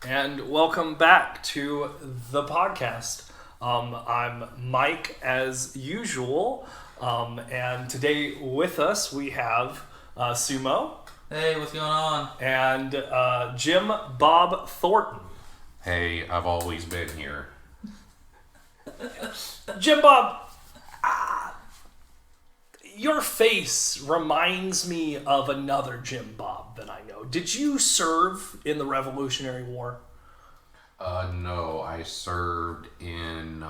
And welcome back to the podcast. I'm Mike as usual, and today with us we have Sumo Hey, what's going on? and Jim Bob Thornton. Hey, I've always been here. Jim Bob, your face reminds me of another Jim Bob that I know. Did you serve in the Revolutionary War? No, I served in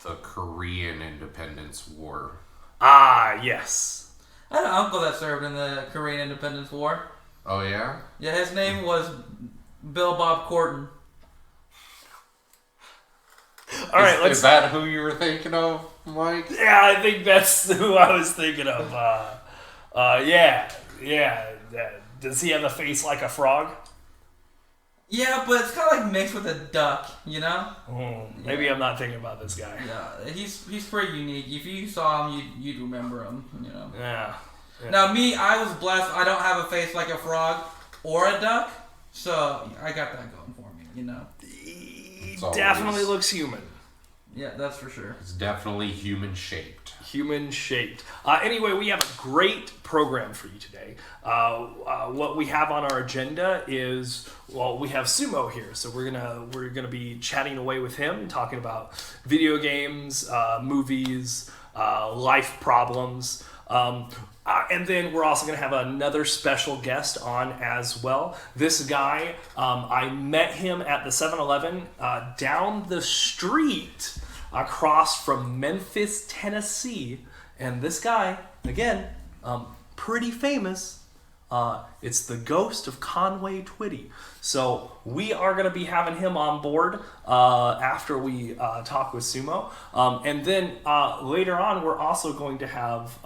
the Korean Independence War. Ah, yes. I had an uncle that served in the Korean Independence War. Oh, yeah? Yeah, his name was Bill Bob Corton. All right, let's. Is that who you were thinking of, Mike? Yeah, I think that's who I was thinking of. Yeah. Does he have a face like a frog? Yeah, but it's kind of like mixed with a duck, you know? Maybe I'm not thinking about this guy. Yeah, he's pretty unique. If you saw him, you'd remember him, you know? Yeah. Now, me, I was blessed. I don't have a face like a frog or a duck, so I got that going for me, you know? He always- definitely looks human. Yeah, that's for sure. It's definitely human-shaped. Human shaped. Anyway, we have a great program for you today. What we have on our agenda is, well, we have Sumo here, so we're gonna be chatting away with him, talking about video games, movies, life problems. And then we're also going to have another special guest on as well. This guy, I met him at the 7-Eleven down the street across from Memphis, Tennessee. And this guy, again, pretty famous. It's the ghost of Conway Twitty. So we are going to be having him on board after we talk with Sumo. And then later on, we're also going to have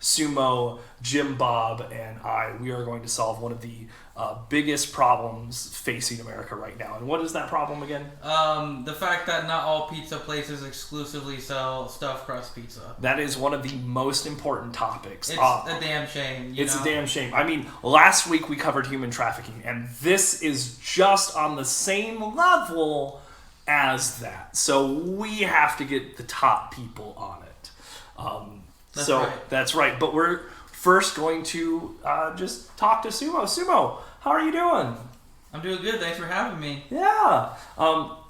Sumo, Jim Bob, and I. We are going to solve one of the biggest problems facing America right now. And what is that problem again? The fact that not all pizza places exclusively sell stuffed crust pizza. That is one of the most important topics. It's a damn shame. It's a damn shame. I mean, last week we covered human trafficking, and this is just on the same level as that. So we have to get the top people on it. That's so right. That's right. But we're first going to just talk to Sumo. Sumo, how are you doing? I'm doing good. Thanks for having me. Yeah.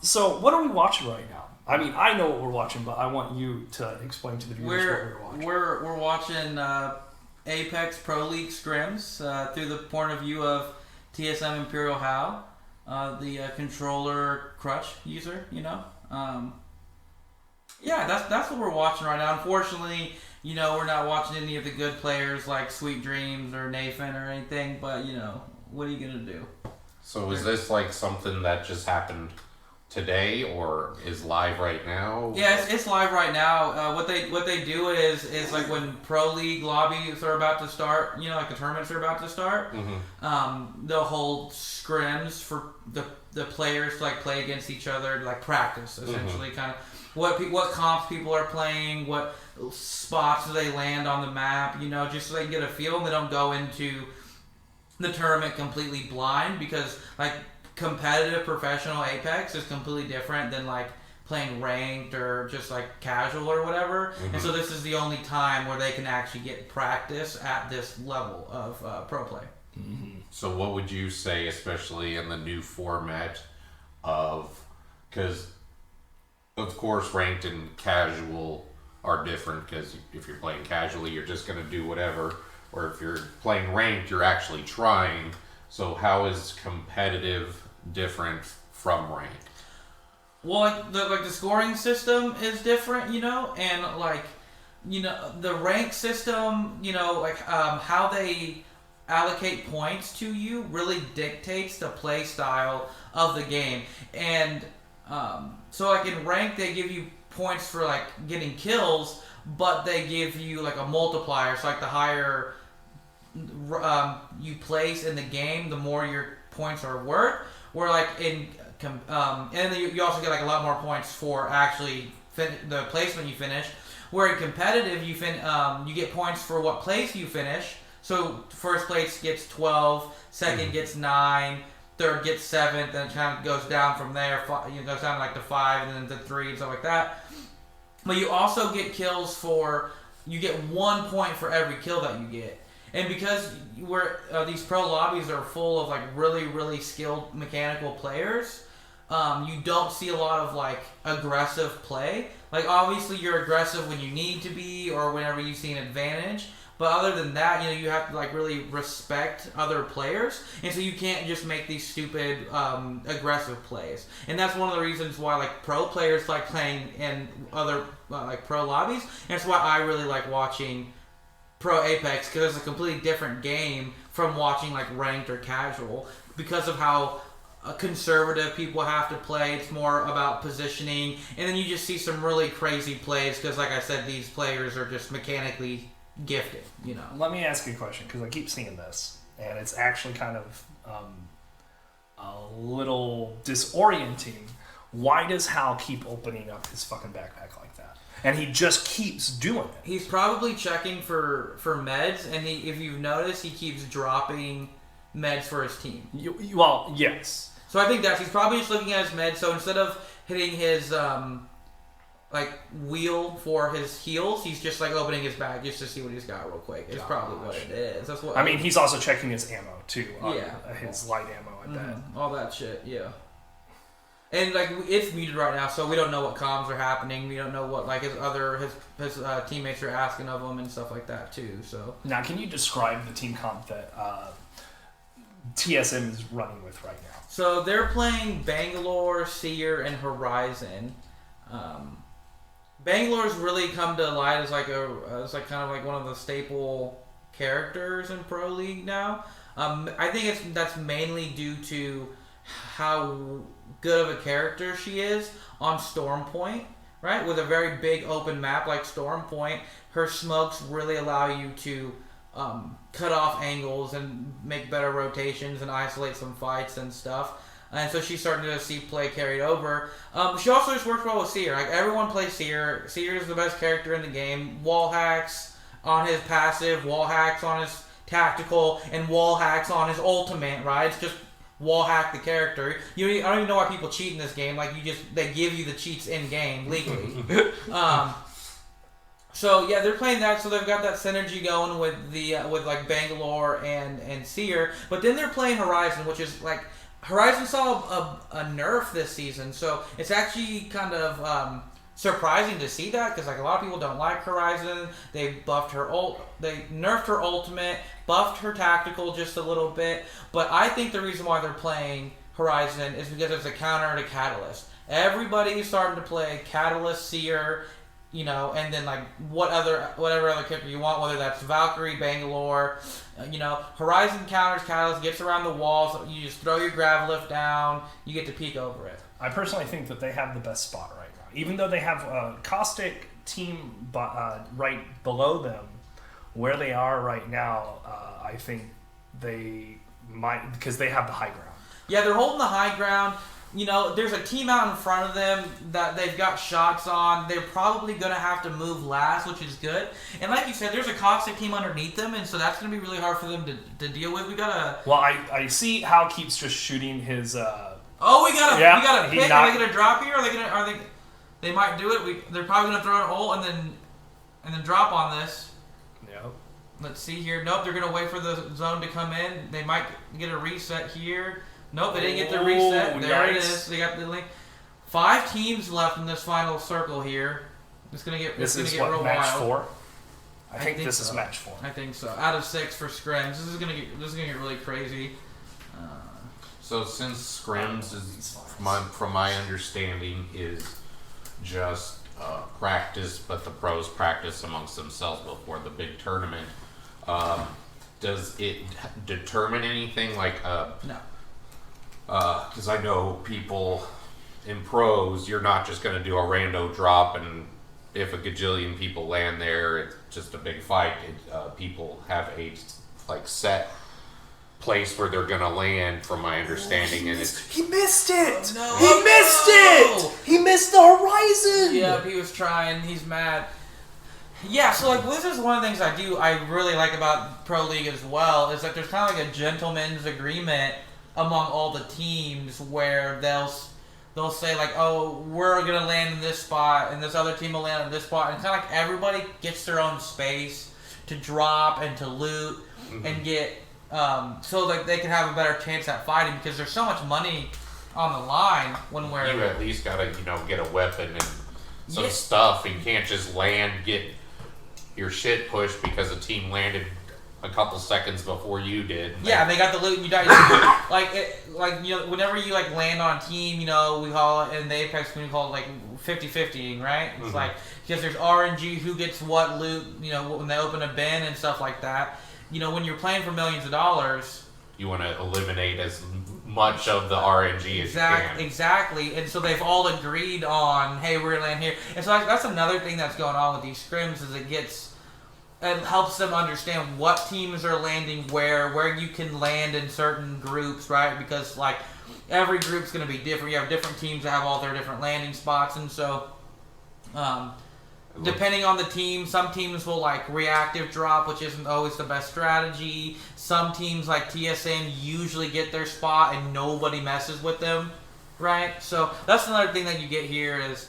So what are we watching right now? I mean, I know what we're watching, but I want you to explain to the viewers what we're watching. We're watching Apex Pro League scrims through the point of view of TSM Imperial How, the controller crutch user. You know, yeah, that's what we're watching right now. Unfortunately, you know, we're not watching any of the good players like Sweet Dreams or Nathan or anything. But you know, what are you gonna do? So is this like something that just happened today or is live right now? Yeah, it's live right now. What they do is like when Pro League lobbies are about to start, you know, like the tournaments are about to start, they'll hold scrims for the players to like play against each other, to like practice essentially, kind of what comps people are playing, what spots do they land on the map, you know, just so they can get a feel and they don't go into the tournament completely blind, because like competitive professional Apex is completely different than like playing ranked or just like casual or whatever. And so this is the only time where they can actually get practice at this level of pro play. So what would you say, especially in the new format of, because of course ranked and casual are different, because if you're playing casually you're just going to do whatever, or if you're playing ranked you're actually trying. So how is competitive different from ranked? Well, like the scoring system is different, you know, and like, you know, the rank system, you know, like how they allocate points to you really dictates the play style of the game. And so like in rank they give you points for like getting kills, but they give you like a multiplier. So like the higher you place in the game, the more your points are worth. Where like in and then you also get like a lot more points for actually the placement you finish. Where in competitive you get points for what place you finish. So first place gets 12, second gets 9, third gets 7, then it kind of goes down from there. It goes down like to 5, and then to 3, and stuff like that. But you also get kills you get 1 point for every kill that you get. And because these pro lobbies are full of like really, really skilled mechanical players, you don't see a lot of like aggressive play. Like obviously you're aggressive when you need to be or whenever you see an advantage. But other than that, you have to like really respect other players, and so you can't just make these stupid aggressive plays. And that's one of the reasons why like pro players like playing in other like pro lobbies. And that's why I really like watching Pro Apex, because it's a completely different game from watching like ranked or casual, because of how conservative people have to play. It's more about positioning, and then you just see some really crazy plays because, like I said, these players are just mechanically gifted, Let me ask you a question, because I keep seeing this, and it's actually kind of a little disorienting. Why does Hal keep opening up his fucking backpack like that? And he just keeps doing it. He's probably checking for meds, and if you've noticed, he keeps dropping meds for his team. Well, yes. So I think he's probably just looking at his meds. So instead of hitting his wheel for his heals, he's just like opening his bag just to see what he's got real quick. It's probably what it is. That's what. I mean, he's also checking his ammo too. Yeah. His light ammo, I bet. All that shit. Yeah. And like it's muted right now, so we don't know what comms are happening. We don't know what like his teammates are asking of him and stuff like that too. So now, can you describe the team comp that TSM is running with right now? So they're playing Bangalore, Seer, and Horizon. Bangalore's really come to light as like kind of like one of the staple characters in Pro League now. I think that's mainly due to how good of a character she is on Storm Point, right? With a very big open map like Storm Point, her smokes really allow you to cut off angles and make better rotations and isolate some fights and stuff. And so she's starting to see play carried over. She also just works well with Seer. Like everyone plays Seer. Seer is the best character in the game. Wall hacks on his passive, wall hacks on his tactical, and wall hacks on his ultimate. Right? It's just wall hack the character. I don't even know why people cheat in this game. Like they give you the cheats in game legally. So yeah, they're playing that. So they've got that synergy going with with like Bangalore and Seer. But then they're playing Horizon, which is like. Horizon saw a nerf this season, so it's actually kind of surprising to see that, because like a lot of people don't like Horizon. They buffed they nerfed her ultimate, buffed her tactical just a little bit, but I think the reason why they're playing Horizon is because it's a counter to Catalyst. Everybody's starting to play Catalyst, Seer, and then like whatever other character you want, whether that's Valkyrie, Bangalore, Horizon counters Catalyst, gets around the walls, you just throw your grav lift down, you get to peek over it. I personally think that they have the best spot right now. Even though they have a Caustic team right below them, where they are right now, I think they might, because they have the high ground. Yeah, they're holding the high ground. There's a team out in front of them that they've got shots on. They're probably going to have to move last, which is good. And like you said, there's a Caustic team underneath them, and so that's going to be really hard for them to deal with. We got to... Well, I see how keeps just shooting his... we got a pick. Are they going to drop here? They might do it. They're probably going to throw an ult and then drop on this. Yep. Let's see here. Nope, they're going to wait for the zone to come in. They might get a reset here. Nope, they didn't get the reset. There it is. They got the link. 5 teams left in this final circle here. It's gonna get real match wild. 4? I think this is match 4. I think so. Out of 6 for scrims. This is gonna get really crazy. So since scrims is, from my understanding, is just practice, but the pros practice amongst themselves before the big tournament. Does it determine anything like? No. Because I know people in pros, you're not just going to do a rando drop, and if a gajillion people land there, it's just a big fight. People have a set place where they're going to land, from my understanding, and he missed it. Oh, no. He missed it. He missed the horizon. Yeah, he was trying. He's mad. Yeah, so like this is one of the things I really like about Pro League as well, is that there's kind of like a gentleman's agreement among all the teams where they'll say like, oh, we're gonna land in this spot and this other team will land in this spot, and kind of like everybody gets their own space to drop and to loot and get so like they can have a better chance at fighting, because there's so much money on the line when we're You at least gotta get a weapon and some stuff, and you can't just get your shit pushed because a team landed a couple seconds before you did. Yeah, they got the loot and you died. Whenever you like land on a team, we call it in the Apex community, call it like 50-50ing, right? It's like, because there's RNG who gets what loot, when they open a bin and stuff like that. When you're playing for millions of dollars, you want to eliminate as much of the RNG as you can. Exactly. And so they've all agreed on, hey, we're going to land here. And so that's another thing that's going on with these scrims, is it helps them understand what teams are landing where you can land in certain groups, right? Because, like, every group's going to be different. You have different teams that have all their different landing spots. And so, depending on the team, some teams will, like, reactive drop, which isn't always the best strategy. Some teams, like TSM, usually get their spot and nobody messes with them, right? So that's another thing that you get here is,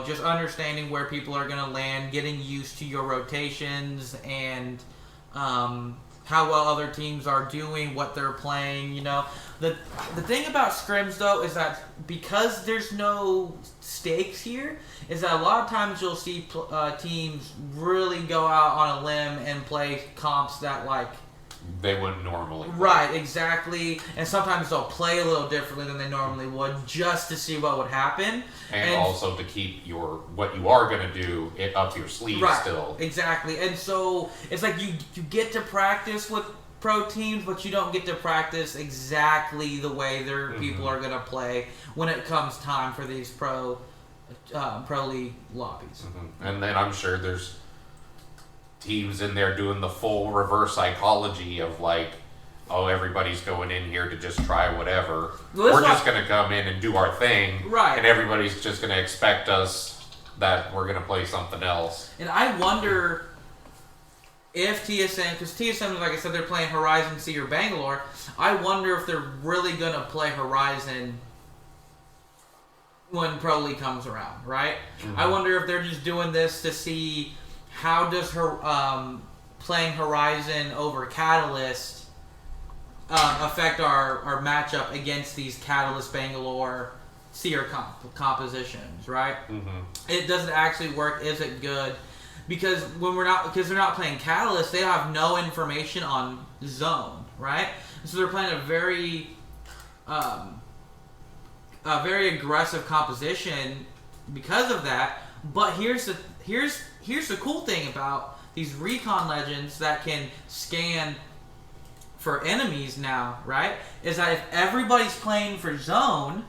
just understanding where people are going to land, getting used to your rotations, and how well other teams are doing, what they're playing, The thing about scrims, though, is that because there's no stakes here, is that a lot of times you'll see teams really go out on a limb and play comps that, like, they wouldn't normally. Right, exactly. And sometimes they'll play a little differently than they normally would, just to see what would happen. And also to keep what you are going to do up your sleeve still. Exactly. And so it's like you get to practice with pro teams, but you don't get to practice exactly the way their people are going to play when it comes time for these pro league lobbies. And then I'm sure there's teams in there doing the full reverse psychology of like, oh, everybody's going in here to just try whatever. We're just going to come in and do our thing. Right. And everybody's just going to expect us that we're going to play something else. And I wonder if TSM, because TSM, like I said, they're playing Horizon C or Bangalore, I wonder if they're really going to play Horizon when Pro League comes around, right? I wonder if they're just doing this to see how does playing Horizon over Catalyst affect our matchup against these Catalyst Bangalore Seer compositions, right? It doesn't actually work. Is it good? Because they're not playing Catalyst, they have no information on Zone, right? So they're playing a very aggressive composition because of that. But here's the cool thing about these recon legends that can scan for enemies now, right? Is that if everybody's playing for Zone,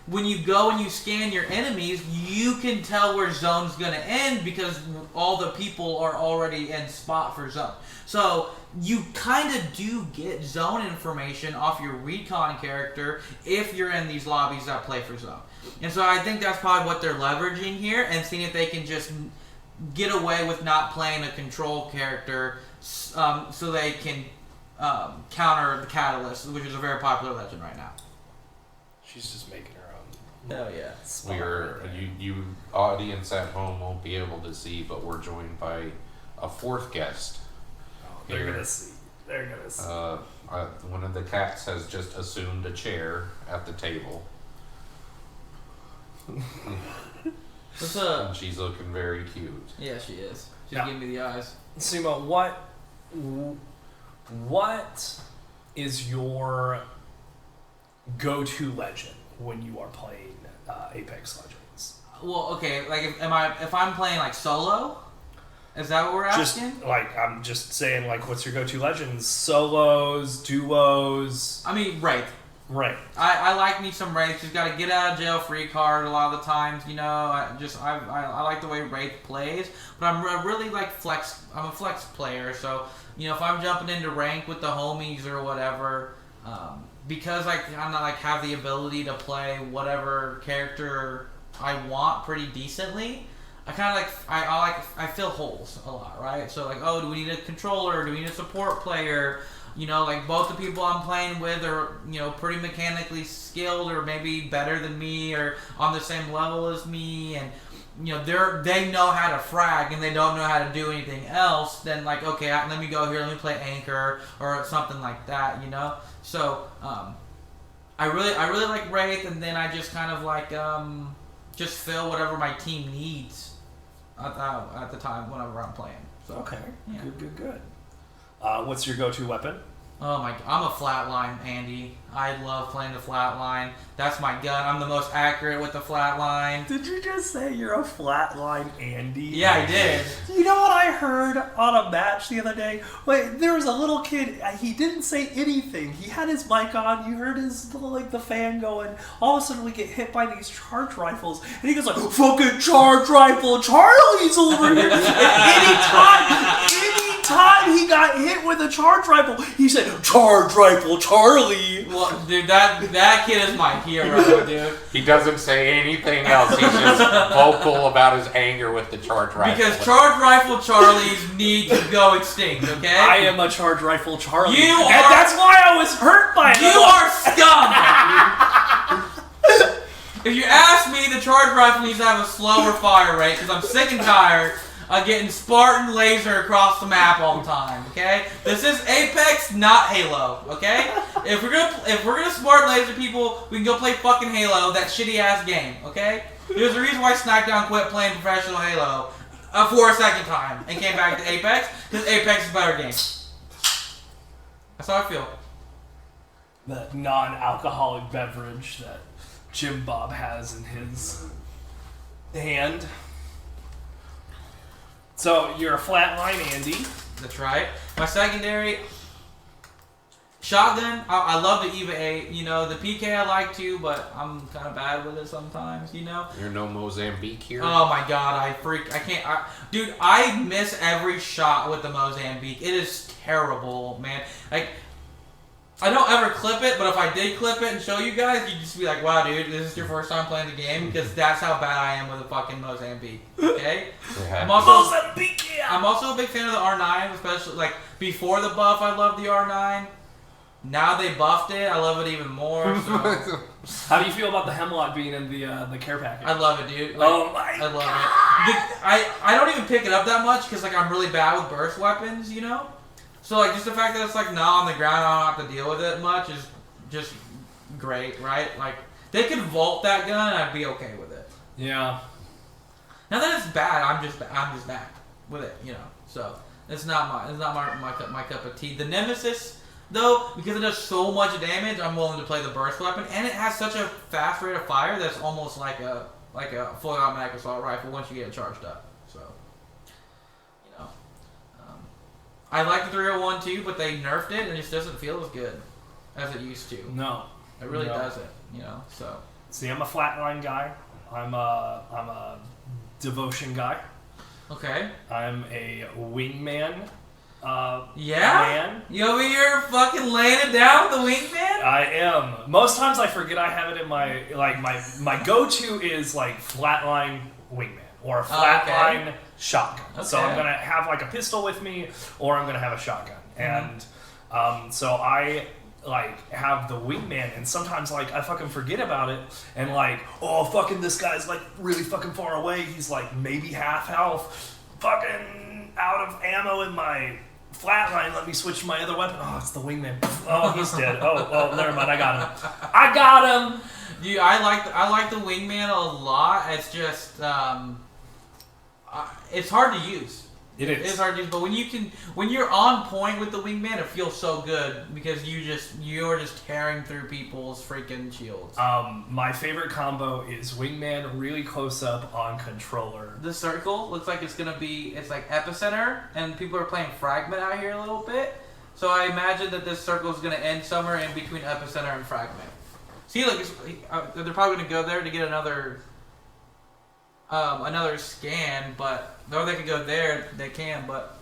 when you go and you scan your enemies, you can tell where Zone's going to end because all the people are already in spot for Zone. So you kind of do get Zone information off your recon character if you're in these lobbies that play for Zone. And so I think that's probably what they're leveraging here, and seeing if they can just get away with not playing a control character so they can counter the Catalyst, which is a very popular legend right now. She's just making her own. Hell yeah. You audience at home won't be able to see, but we're joined by a fourth guest. They're gonna see. One of the cats has just assumed a chair at the table. What's up? And she's looking very cute. Yeah, she is. She's giving me the eyes. Sumo, what is your go-to legend when you are playing Apex Legends? Well, okay, like if I'm playing like solo, is that what we're asking? I'm just saying, like, what's your go-to legends? Solos, duos. I mean, Wraith. Right. I like me some Wraith. She's got a get out of jail free card a lot of the times. I like the way Wraith plays, but I'm really like flex. I'm a flex player, so if I'm jumping into rank with the homies or whatever, because I kind of like have the ability to play whatever character I want pretty decently. I fill holes a lot, right? So like, oh, do we need a controller? Do we need a support player? You know, like both the people I'm playing with are, you know, pretty mechanically skilled or maybe better than me or on the same level as me, and you know they know how to frag and they don't know how to do anything else. Then like, okay, let me go here, let me play anchor or something like that, you know. So I really like Wraith, and then I just kind of like just fill whatever my team needs at the time whenever I'm playing. So Okay, yeah. good. What's your go-to weapon? Oh my! I'm a flatline, Andy. I love playing the flatline. That's my gun. I'm the most accurate with the flatline. Did you just say you're a flatline Andy? Yeah, I did. You know what I heard on a match the other day? Wait, there was a little kid. He didn't say anything. He had his mic on. You heard his like the fan going. All of a sudden, we get hit by these charge rifles, and he goes like, "Fucking charge rifle, Charlie's over here." And anytime he got hit with a charge rifle, he said, "Charge rifle, Charlie." Well, dude, that kid is my hero, dude. He doesn't say anything else. He's just vocal about his anger with the charge rifle. Because charge rifle Charlies need to go extinct, okay? I am a charge rifle Charlie. You and are- that's why I was hurt by it. You are scum! If you ask me, the charge rifle needs to have a slower fire rate because I'm sick and tired of getting Spartan laser across the map all the time. Okay, this is Apex, not Halo. Okay, if we're gonna Spartan laser people, we can go play fucking Halo, that shitty ass game. Okay, there's a reason why Smackdown quit playing professional Halo for a second time and came back to Apex because Apex is a better game. That's how I feel. The non-alcoholic beverage that Jim Bob has in his hand. So you're a flatline Andy. That's right. My secondary shotgun. I love the Eva 8. You know, the PK I like too, but I'm kind of bad with it sometimes. You know. You're no Mozambique here. Oh my god, dude, I miss every shot with the Mozambique. It is terrible, man. Like, I don't ever clip it, but if I did clip it and show you guys, you'd just be like, wow, dude, this is your first time playing the game? Because that's how bad I am with the fucking Mozambique, okay? Yeah. I'm also Mozambique! a big fan of the R9, especially, like, before the buff, I loved the R9. Now they buffed it, I love it even more, so... How do you feel about the Hemlock being in the care package? I love it, dude. Like, oh my I love God. it. I don't even pick it up that much, because, like, I'm really bad with burst weapons, you know? So, like, just the fact that it's, like, on the ground, I don't have to deal with it much is just great, right? Like, they could vault that gun, and I'd be okay with it. Yeah. Not that it's bad, I'm just bad with it, you know? So, it's not my cup of tea. The Nemesis, though, because it does so much damage, I'm willing to play the burst weapon, and it has such a fast rate of fire that's almost like a fully automatic assault rifle once you get it charged up. So, you know. I like the 301 too, but they nerfed it and it just doesn't feel as good as it used to. No. It really doesn't, you know. So. See, I'm a flatline guy. I'm a devotion guy. Okay. I'm a wingman. Yeah? Man. You over here fucking laying it down with the wingman? I am. Most times I forget I have it in my my go-to is like flatline wingman or a flatline shotgun. Okay. So I'm gonna have like a pistol with me, or I'm gonna have a shotgun, and so I like have the wingman, and sometimes like I fucking forget about it, and like, oh fucking this guy's like really fucking far away. He's like maybe half health, fucking out of ammo in my flatline. Let me switch to my other weapon. Oh, it's the wingman. Oh, he's dead. Oh, never mind. I got him. Dude, I like the wingman a lot. It's just it's hard to use. It is. It's hard to use, but when you're on point with the wingman, it feels so good because you're just tearing through people's freaking shields. My favorite combo is wingman really close up on controller. The circle looks like it's like epicenter, and people are playing fragment out here a little bit. So I imagine that this circle is gonna end somewhere in between epicenter and fragment. See, like they're probably gonna go there to get another scan, but though they could go there, they can. But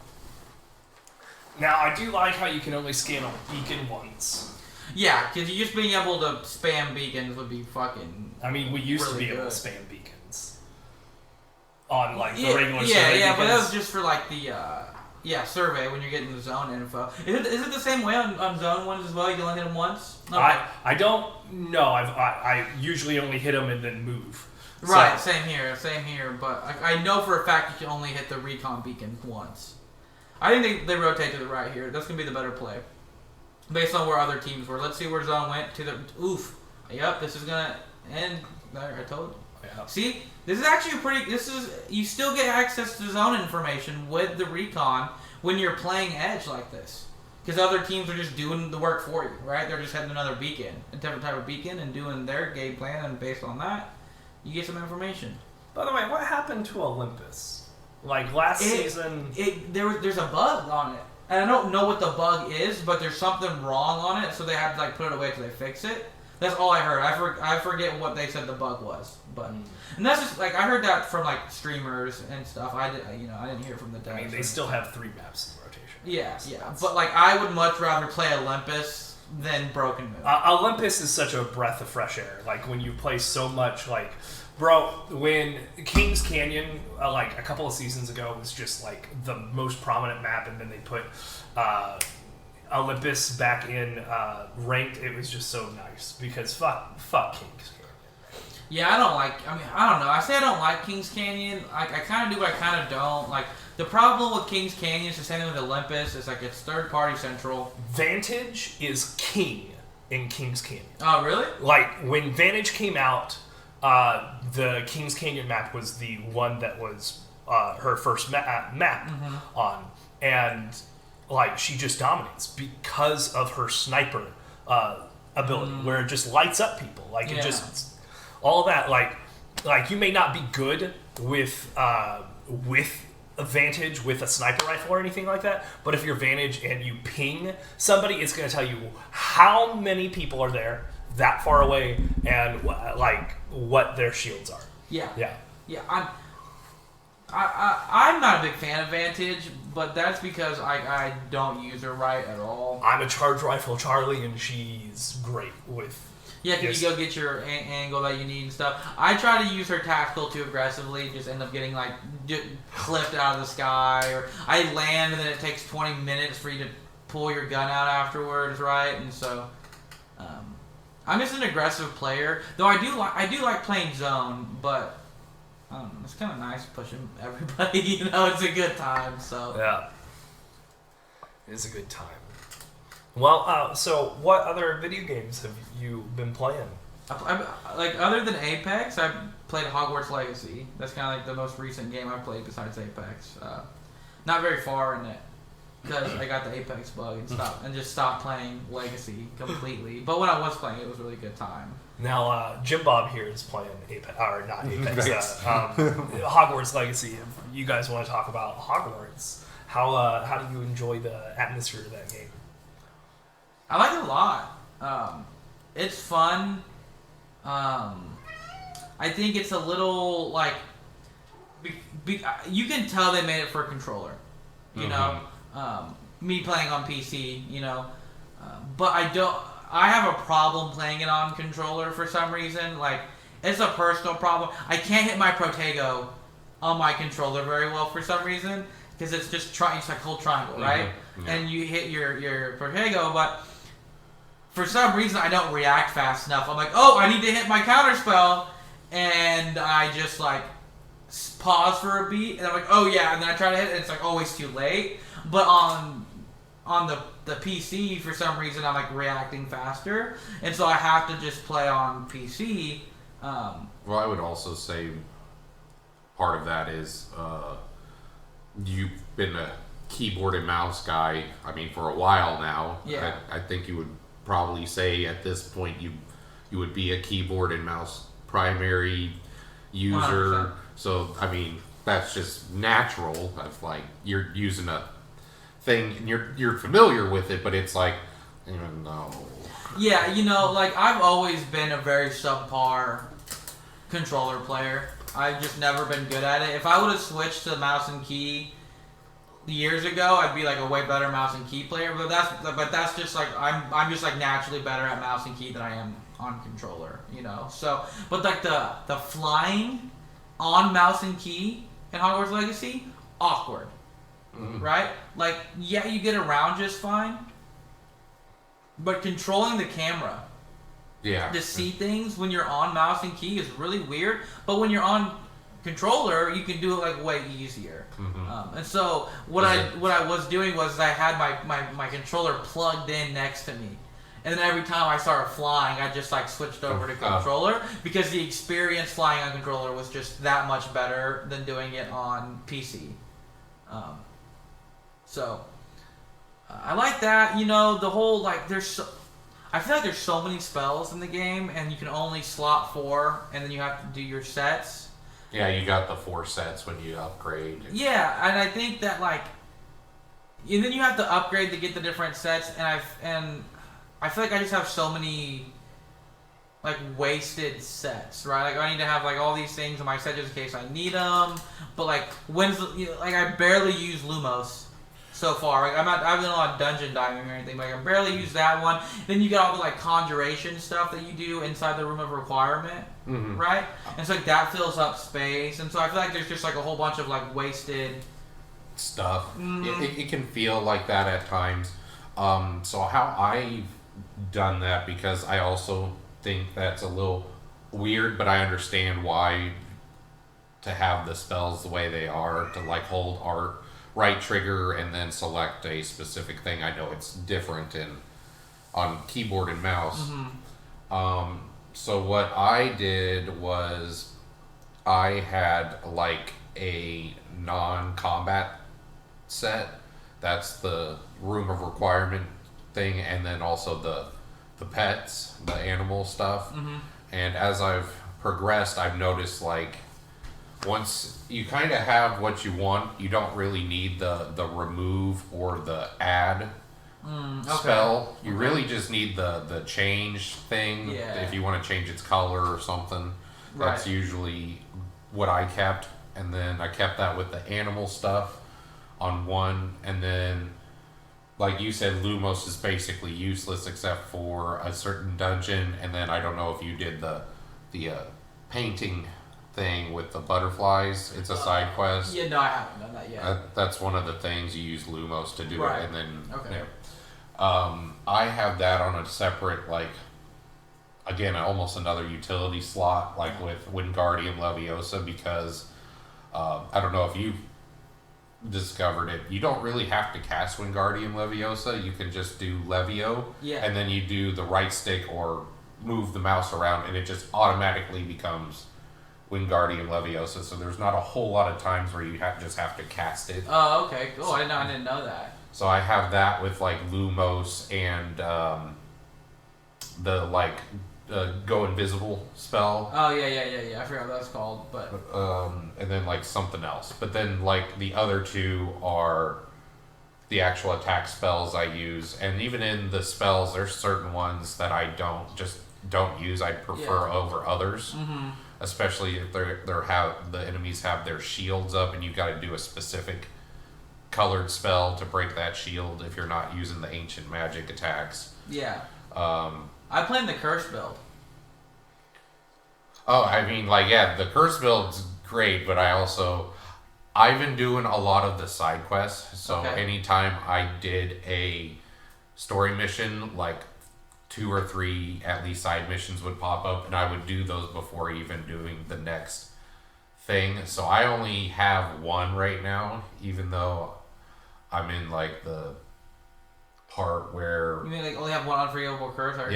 Now I do like how you can only scan a beacon once. yeah, because you just being able to spam beacons would be fucking. I mean, we used to really be able to good. spam beacons. on like the regular yeah, survey. yeah, but that was because- just for like the survey when you're getting the zone info. Is it the same way on zone ones as well? You can only hit them once. Okay. I don't know. I usually only hit them and then move. Right, So, same here. But I know for a fact you can only hit the recon beacon once. I think they rotate to the right here. That's gonna be the better play, based on where other teams were. Let's see where zone went to the. Oof. Yep. This is gonna end. There, I told you. yeah. See, this is actually you still get access to zone information with the recon when you're playing Edge like this. Because other teams are just doing the work for you, right? They're just heading another beacon, a different type of beacon, and doing their game plan, and based on that, you get some information. By the way, what happened to Olympus? Like last season... There's a bug on it. And I don't know what the bug is, but there's something wrong on it, so they had to like put it away till they fix it. That's all I heard. I forget what they said the bug was, but and that's just like I heard that from like streamers and stuff. I didn't hear it from the devs. I mean, they still have 3 maps in rotation. Yeah, So yeah. that's- But like I would much rather play Olympus than Broken Moon. Olympus is such a breath of fresh air. Like when you play so much, like, bro, when Kings Canyon, like a couple of seasons ago, was just like the most prominent map, and then they put Olympus back in ranked. It was just so nice because fuck Kings Canyon. Yeah, I don't know. I say I don't like Kings Canyon. I kind of do, but I kind of don't. Like, the problem with Kings Canyon is the same thing with Olympus. It's like it's third-party central. Vantage is king in Kings Canyon. Oh, really? Like, when Vantage came out, the Kings Canyon map was the one that was her first map on. And, like, she just dominates because of her sniper ability, where it just lights up people. Like, it just... All that, like you may not be good with Vantage with a sniper rifle or anything like that, but if you're Vantage and you ping somebody, it's going to tell you how many people are there that far away and like what their shields are. Yeah. Yeah. Yeah, I'm not a big fan of Vantage, but that's because I don't use her right at all. I'm a charge rifle Charlie, and she's great with... Yeah, because you go get your angle that you need and stuff. I try to use her tactical too aggressively, just end up getting like clipped out of the sky, or I land and then it takes 20 minutes for you to pull your gun out afterwards, right? And so I'm just an aggressive player, though I do like playing zone, but I don't know, it's kind of nice pushing everybody. You know, it's a good time. So Yeah. It's a good time. Well, so what other video games have you been playing? like other than Apex, I've played Hogwarts Legacy. That's kind of like the most recent game I've played besides Apex. Not very far in it because I got the Apex bug and just stopped playing Legacy completely. But when I was playing, it was a really good time. Now, Jim Bob here is playing Apex, or not Apex, Hogwarts Legacy. If you guys want to talk about Hogwarts, how do you enjoy the atmosphere of that game? I like it a lot. It's fun. I think it's a little like you can tell they made it for a controller. You know, me playing on PC. You know, but I have a problem playing it on controller for some reason. Like it's a personal problem. I can't hit my Protego on my controller very well for some reason because it's just it's like whole triangle, right? Yeah. And you hit your Protego, but for some reason, I don't react fast enough. I'm like, oh, I need to hit my counterspell, and I just like pause for a beat, and I'm like, oh yeah, and then I try to hit it, and it's like always too late. But on the PC, for some reason, I'm like reacting faster, and so I have to just play on PC. Well, I would also say part of that is you've been a keyboard and mouse guy. I mean, for a while now. Yeah. I think you would probably say at this point you would be a keyboard and mouse primary user. 100%. So I mean that's just natural. Of like you're using a thing and you're familiar with it, but it's like no. Yeah, you know, like I've always been a very subpar controller player. I've just never been good at it. If I would have switched to mouse and key years ago, I'd be like a way better mouse and key player. But that's just like I'm just like naturally better at mouse and key than I am on controller. You know. So, but like the flying on mouse and key in Hogwarts Legacy, awkward. Right? Like, yeah, you get around just fine, but controlling the camera to see things when you're on mouse and key is really weird. But when you're on controller, you can do it like way easier. And so what I was doing was I had my controller plugged in next to me. And then every time I started flying, I just like switched over to controller because the experience flying on controller was just that much better than doing it on PC. So I like that. You know, the whole like I feel like there's so many spells in the game, and you can only slot 4, and then you have to do your sets. Yeah, you got the 4 sets when you upgrade. Yeah, and I think that like, and then you have to upgrade to get the different sets, and I feel like I just have so many like wasted sets, right? Like I need to have like all these things in my set just in case I need them. But like like I barely use Lumos so far. Like I haven't done a lot of dungeon diving or anything. But like I barely use that one. Then you got all the like conjuration stuff that you do inside the room of requirement, right? And so like that fills up space. And so I feel like there's just like a whole bunch of like wasted stuff. It can feel like that at times. So how I've done that, because I also think that's a little weird, but I understand why to have the spells the way they are, to like hold right trigger and then select a specific thing. I know it's different on keyboard and mouse. So what I did was I had like a non-combat set. That's the room of requirement thing, and then also the pets, the animal stuff. And as I've progressed, I've noticed like once you kind of have what you want, you don't really need the remove or the add spell. You really just need the change thing. If you want to change its color or something. That's usually what I kept. And then I kept that with the animal stuff on one, and then like you said, Lumos is basically useless except for a certain dungeon, and then I don't know if you did the painting thing with the butterflies. It's a side quest. Yeah, no, I haven't done that yet. That's one of the things you use Lumos to do it, and then okay. I have that on a separate, like, again, almost another utility slot, like with Wingardium Leviosa, because I don't know if you've discovered it. You don't really have to cast Wingardium Leviosa. You can just do Levio, and then you do the right stick or move the mouse around, and it just automatically becomes Wingardium Leviosa. So there's not a whole lot of times where you just have to cast it. Oh, okay, cool. I didn't know that. So I have that with like Lumos and the like go invisible spell. Oh yeah. I forgot what that's called, but and then like something else. But then like the other two are the actual attack spells I use, and even in the spells, there's certain ones that I don't use. I prefer over others, especially if the enemies have their shields up, and you've got to do a specific colored spell to break that shield if you're not using the ancient magic attacks. Yeah. I played the curse build. Oh, I mean, like, yeah, the curse build's great, but I've been doing a lot of the side quests. So anytime I did a story mission, like 2 or 3 at least side missions would pop up, and I would do those before even doing the next thing. So I only have 1 right now, even though I'm in like the part where... You mean like only have 1 unforgivable curse? I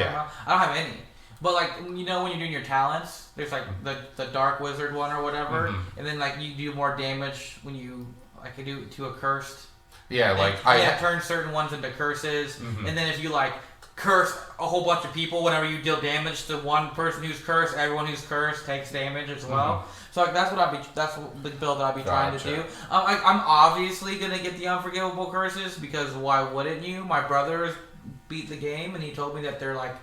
don't have any. But like, you know, when you're doing your talents, there's like the dark wizard one or whatever, and then like you do more damage when you like do it to a cursed. Yeah, like I turn certain ones into curses, and then if you like curse a whole bunch of people, whenever you deal damage to one person who's cursed, everyone who's cursed takes damage as well. So like that's the build that I'd be trying to do. I'm obviously gonna get the unforgivable curses, because why wouldn't you? My brother beat the game and he told me that they're like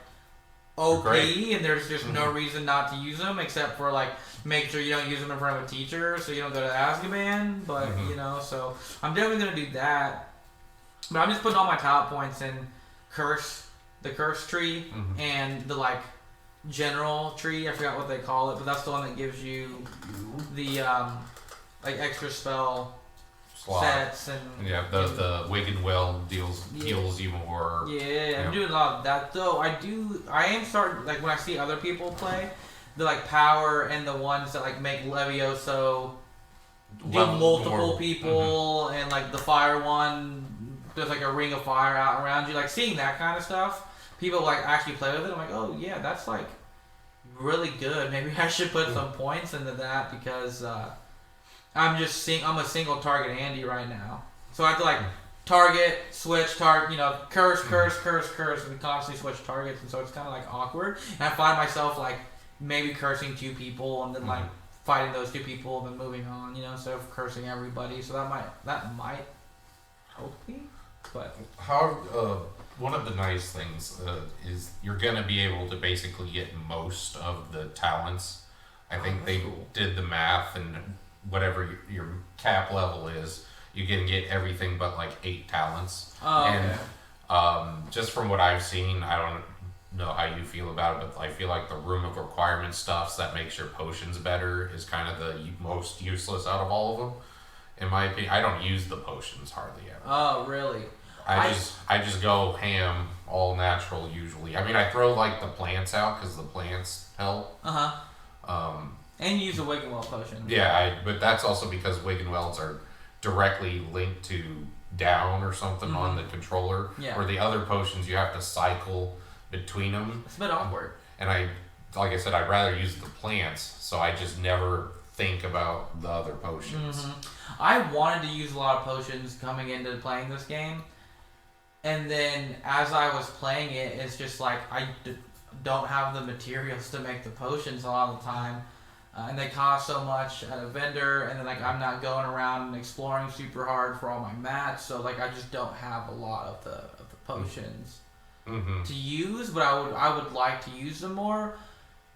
OP, and there's just no reason not to use them, except for like make sure you don't use them in front of a teacher so you don't go to Azkaban. But you know, so I'm definitely gonna do that. But I'm just putting all my talent points in the curse tree, and the like general tree. I forgot what they call it, but that's the one that gives you the like extra spell Slot. sets and Yeah, the wig and well heals you more. Yeah, I'm doing a lot of that though. I am starting, like when I see other people play, the like power and the ones that like make Levioso do multiple people, and like the fire one, there's like a ring of fire out around you. Like seeing that kind of stuff, people like actually play with it. I'm like, oh yeah, that's like really good. Maybe I should put some points into that because I'm a single target Andy right now, so I have to like target, switch, curse, and constantly switch targets, and so it's kind of like awkward. And I find myself like maybe cursing 2 people and then like fighting those 2 people and then moving on, instead of cursing everybody. So that might help me, but How one of the nice things is you're gonna be able to basically get most of the talents. I think they did the math, and whatever your cap level is, you can get everything but like 8 talents. Just from what I've seen, I don't know how you feel about it, but I feel like the room of requirement stuff that makes your potions better is kind of the most useless out of all of them, in my opinion. I don't use the potions hardly ever. Oh, really? I just go ham, all natural usually. I mean, I throw like the plants out because the plants help. And you use a Wiggenwell potion. Yeah, but that's also because Wiggenwells are directly linked to down or something on the controller. Yeah. Where the other potions you have to cycle between them. It's a bit awkward. And like I said, I'd rather use the plants, so I just never think about the other potions. I wanted to use a lot of potions coming into playing this game, and then as I was playing it, it's just like don't have the materials to make the potions a lot of the time. And they cost so much at a vendor, and then like I'm not going around and exploring super hard for all my mats, so like I just don't have a lot of the potions to use. But I would like to use them more,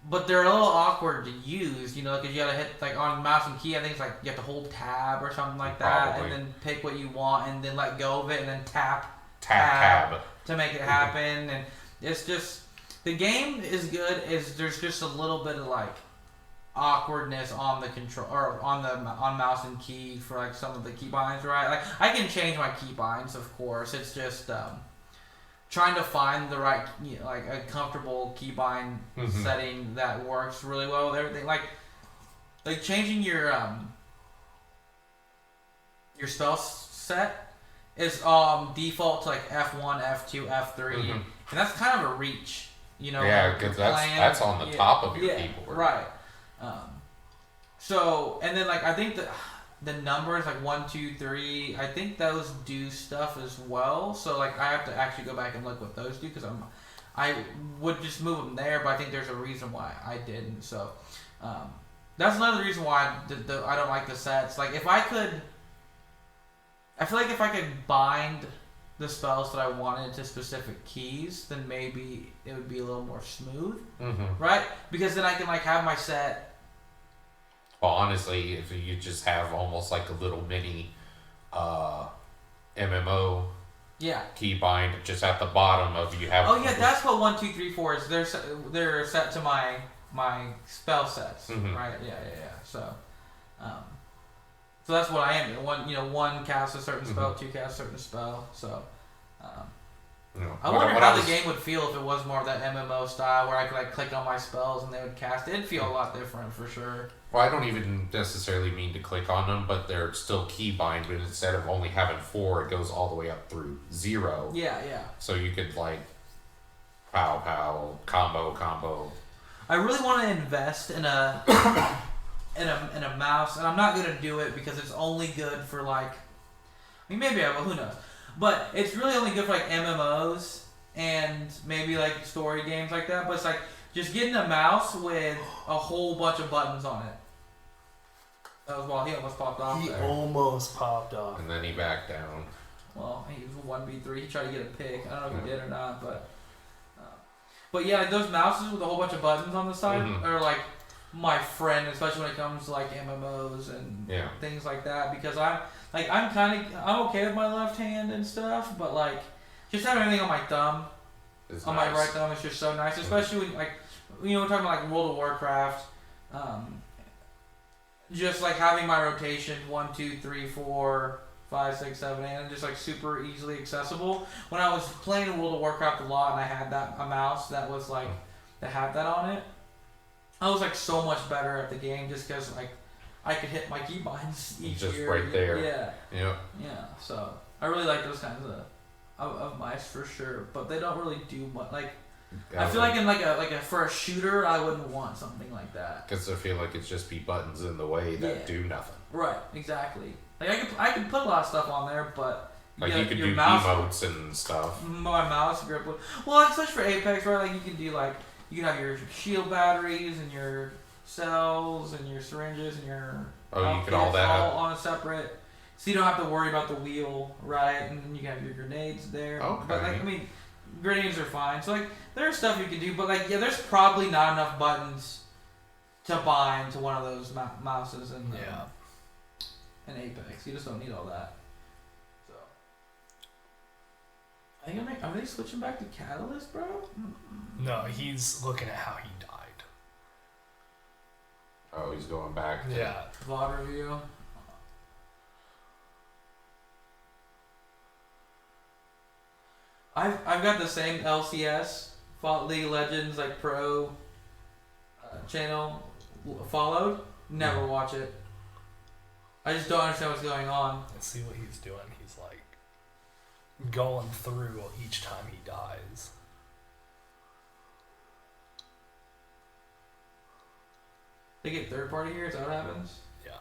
but they're a little awkward to use, because you gotta hit like on mouse and key. I think it's like you have to hold tab or something like that, Probably. and then pick what you want, and then let go of it, and then tap Tab to make it happen. And it's just, the game is good. There's just a little bit of like awkwardness on the control or on mouse and key for like some of the keybinds, right? Like I can change my keybinds, of course. It's just trying to find the right, like a comfortable keybind setting that works really well with everything. Like changing your spell set is default to like F1, F2, F3, and that's kind of a reach, Yeah, because that's on the top of your keyboard. Right. So, and then like I think the numbers like 1, 2, 3, I think those do stuff as well. So like I have to actually go back and look what those do, because I would just move them there, but I think there's a reason why I didn't. So that's another reason why I don't like the sets. Like I feel like if I could bind the spells that I wanted to specific keys, then maybe it would be a little more smooth, right? Because then I can like have my set. Well, honestly, if you just have almost like a little mini MMO keybind just at the bottom of you have. Oh yeah, that's what 1, 2, 3, 4 is. They're set to my spell sets, right? Yeah. So that's what I am. One casts a certain spell, 2 casts a certain spell. So I wonder how the game would feel if it was more of that MMO style where I could like click on my spells and they would cast. It'd feel a lot different for sure. Well, I don't even necessarily mean to click on them, but they're still keybind, but instead of only having 4, it goes all the way up through 0. Yeah. So you could like pow, combo. I really want to invest in a in a mouse, and I'm not gonna do it because it's only good for like, maybe I will, who knows? But it's really only good for like MMOs and maybe like story games like that. But it's like just getting a mouse with a whole bunch of buttons on it. That was wild. He almost popped off. He there. almost popped off. And then he backed down. Well, he was 1v3. He tried to get a pick. I don't know if he did or not, but yeah, like those mouses with a whole bunch of buttons on the side are like my friend, especially when it comes to like MMOs and things like that. Because I'm okay with my left hand and stuff, but like just having everything on my thumb, my right thumb is just so nice. Especially when like we're talking about like World of Warcraft. just like having my rotation 1, 2, 3, 4, 5, 6, 7, 8, and just like super easily accessible. When I was playing World of Warcraft a lot, and I had a mouse that was like that had that on it, I was like so much better at the game just because like I could hit my keybinds each Just year. right there. Yeah. Yeah. Yeah. So I really like those kinds of mice for sure, but they don't really do much. Like I feel like in like a for a shooter, I wouldn't want something like that. Because I feel like it's just be buttons in the way that do nothing. Right. Exactly. Like I could put a lot of stuff on there, but Like you could do mouse, emotes and stuff. My mouse grip. Well, especially for Apex, right? Like you can do like you can have your shield batteries and your cells and your syringes and your You could all that all on a separate, so you don't have to worry about the wheel, right? And then you can have your grenades there. Okay. But like I mean, grenades are fine. So like there's stuff you can do, but like there's probably not enough buttons to bind to one of those mouses in Apex. You just don't need all that. So I think are they switching back to Catalyst, bro? No, he's looking at how he died. Oh, he's going back. Yeah. VOD review. I've got the same LCS League of Legends like pro channel followed. Never watch it. I just don't understand what's going on. Let's see what he's doing. He's like going through each time he dies. They get third party here. Is that what happens? Yeah.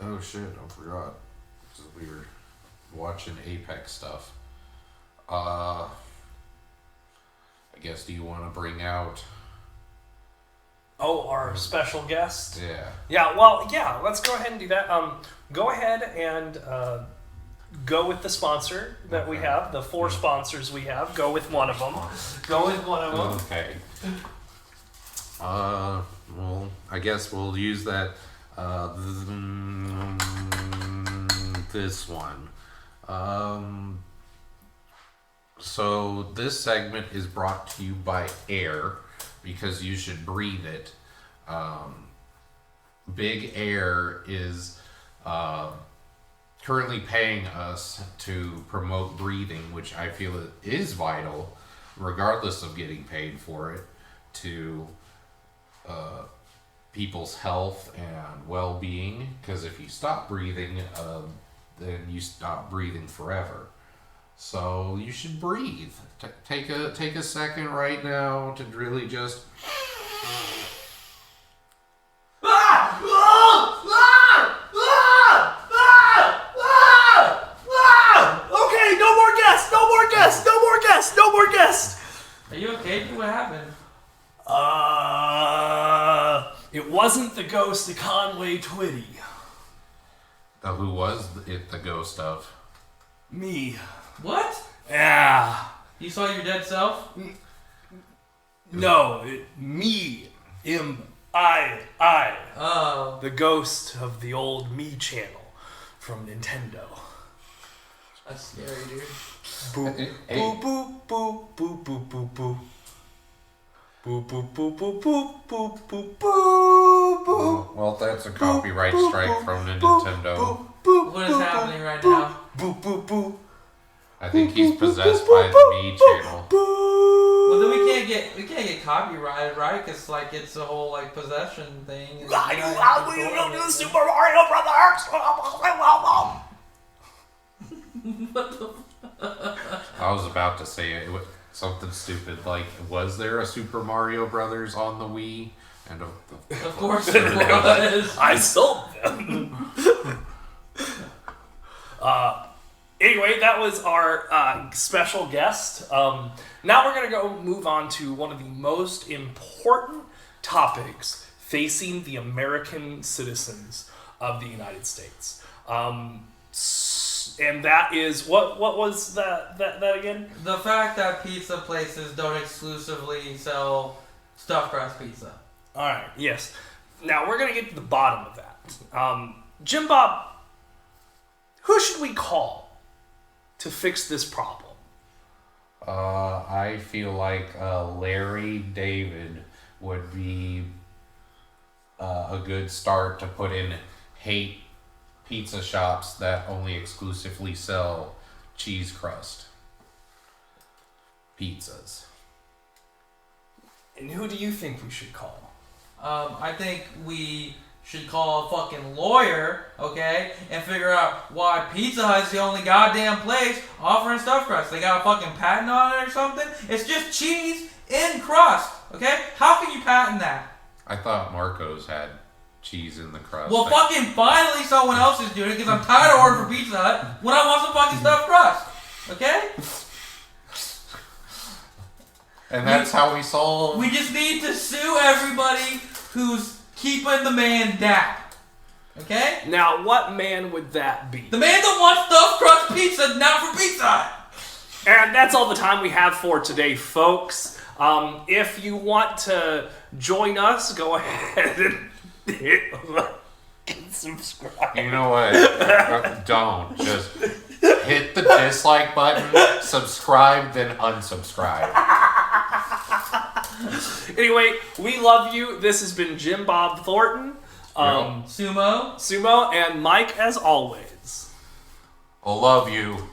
Oh shit! I forgot. We were watching Apex stuff. I guess, do you want to bring out? Oh, our special guest. Yeah. Yeah. Well, yeah. Let's go ahead and do that. Go ahead and go with the sponsor that we have. The 4 sponsors we have. Go with one of them. Go with one of them. Okay. Well, I guess we'll use that. This one. So this segment is brought to you by air, because you should breathe it. Big Air is currently paying us to promote breathing, which I feel is vital, regardless of getting paid for it, to people's health and well-being. Because if you stop breathing, then you stop breathing forever. So you should breathe. Take a second right now to really just. Okay, no more guests. No more guests. No more guests. No more guests. Are you okay? What happened? It wasn't the ghost of Conway Twitty. Who was it the ghost of? Me. What? Yeah. You saw your dead self? No, me. I. Oh. The ghost of the old Me channel from Nintendo. That's scary, dude. Boop, boop, boop, boop, boop, boop, boop, boop. Boop, boop, boop, boop, boop, boop, boop, boop, boop. Well, that's a copyright strike from Nintendo. What is happening right now? Boop, boop, boop. I think he's possessed by the Me channel. Well, then we can't get copyrighted, right? Because like it's a whole like possession thing. And You do Super Mario Brothers. What the? I was about to say it. Something stupid like, was there a Super Mario Brothers on the Wii? And Of course there was. I sold them. Anyway, that was our special guest. Now we're going to move on to one of the most important topics facing the American citizens of the United States. And that is, what was that again? The fact that pizza places don't exclusively sell stuffed crust pizza. All right, yes. Now we're going to get to the bottom of that. Jim Bob, who should we call to fix this problem? I feel like Larry David would be a good start to put in hate pizza shops that only exclusively sell cheese crust pizzas. And who do you think we should call? I think we should call a fucking lawyer, okay, and figure out why Pizza Hut is the only goddamn place offering stuffed crust. They got a fucking patent on it or something? It's just cheese in crust, okay? How can you patent that? I thought Marco's had cheese in the crust. Well, fucking finally someone else is doing it because I'm tired of ordering for Pizza Hut when I want some fucking stuffed crust, okay? And that's how we solve. We just need to sue everybody who's keeping the man down. Okay? Now, what man would that be? The man that wants stuffed crust pizza, not for Pizza Hut. And that's all the time we have for today, folks. If you want to join us, go ahead and hit like and subscribe. You know what? Don't. Just hit the dislike button, subscribe, then unsubscribe. Anyway, we love you. This has been Jim Bob Thornton, Sumo, and Mike as always. I love you.